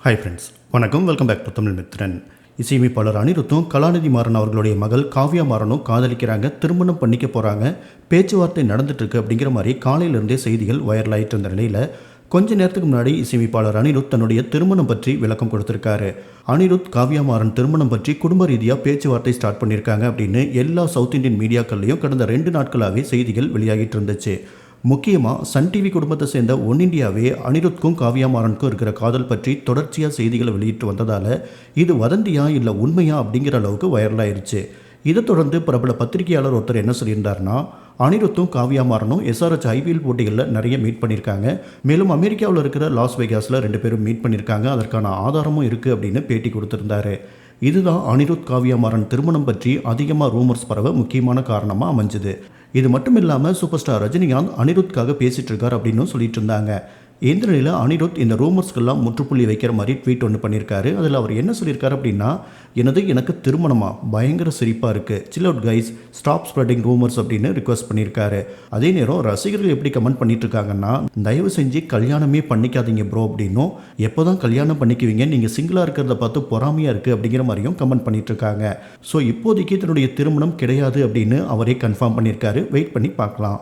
Hi friends, வணக்கம். Welcome back to Tamil Mithran. இசையமைப்பாளர் அனிருத்தும் கலாநிதி மாறன் அவர்களுடைய மகள் காவ்யா மாறனும் காதலிக்கிறாங்க, திருமணம் பண்ணிக்க போகிறாங்க, பேச்சுவார்த்தை நடந்துட்டுருக்கு அப்படிங்கிற மாதிரி காலையிலிருந்தே செய்திகள் வைரல் ஆகிட்டு இருந்த நிலையில் கொஞ்ச நேரத்துக்கு முன்னாடி இசையமைப்பாளர் அனிருத் தன்னுடைய திருமணம் பற்றி விளக்கம் கொடுத்துருக்காரு. அனிருத் காவ்யா மாறன் திருமணம் பற்றி குடும்ப ரீதியாக பேச்சுவார்த்தை ஸ்டார்ட் பண்ணியிருக்காங்க அப்படின்னு எல்லா சவுத் இந்தியன் மீடியாக்கள்லையும் கடந்த 2 நாட்களாகவே செய்திகள் வெளியாகிட்டு இருந்துச்சு. முக்கியமாக சன் டிவி குடும்பத்தை சேர்ந்த ஒன் இண்டியாவே அனிருத்க்கும் காவ்யா மாறனுக்கும் இருக்கிற காதல் பற்றி தொடர்ச்சியாக செய்திகளை வெளியிட்டு வந்ததால் இது வதந்தியா இல்லை உண்மையா அப்படிங்கிற அளவுக்கு வைரலாயிருச்சு. இதை தொடர்ந்து பிரபல பத்திரிகையாளர் ஒருத்தர் என்ன சொல்லியிருந்தார்னா, அனிருத்தும் காவ்யா மாறனும் எஸ்ஆர்ஹெச் ஐபிஎல் போட்டிகளில் நிறைய மீட் பண்ணியிருக்காங்க, மேலும் அமெரிக்காவில் இருக்கிற லாஸ் வேகாஸில் 2 பேரும் மீட் பண்ணியிருக்காங்க, அதற்கான ஆதாரமும் இருக்குது அப்படின்னு பேட்டி கொடுத்துருந்தாரு. இதுதான் அனிருத் காவ்யா மாறன் திருமணம் பற்றி அதிகமாக ரூமர்ஸ் பரவ முக்கியமான காரணமாக அமைஞ்சுது. இது மட்டும் இல்லாமல் சூப்பர் ஸ்டார் ரஜினிகாந்த் அனிருத்காக பேசிகிட்டு இருக்கார் அப்படின்னு சொல்லிட்டு இருந்தாங்க. இந்த நிலையில் அனிருத் இந்த ரூமர்ஸ்க்கெல்லாம் முற்றுப்புள்ளி வைக்கிற மாதிரி ட்வீட் ஒன்று பண்ணியிருக்காரு. அதில் அவர் என்ன சொல்லியிருக்காரு அப்படின்னா, எனக்கு திருமணமா, பயங்கர சிரிப்பாக இருக்குது, chill out guys, stop spreading rumours அப்படின்னு ரிக்வஸ்ட் பண்ணியிருக்காரு. அதே நேரம் ரசிகர்கள் எப்படி கமெண்ட் பண்ணிட்டு இருக்காங்கன்னா, தயவு செஞ்சு கல்யாணமே பண்ணிக்காதீங்க ப்ரோ அப்படின்னும், எப்போ தான் கல்யாணம் பண்ணிக்குவீங்க, நீங்கள் சிங்கிளாக இருக்கிறத பார்த்து பொறாமையாக இருக்குது அப்படிங்கிற மாதிரியும் கமெண்ட் பண்ணிட்டு இருக்காங்க. ஸோ இப்போதைக்கு தன்னுடைய திருமணம் கிடையாது அப்படின்னு அவரே கன்ஃபார்ம் பண்ணியிருக்காரு. வெயிட் பண்ணி பார்க்கலாம்.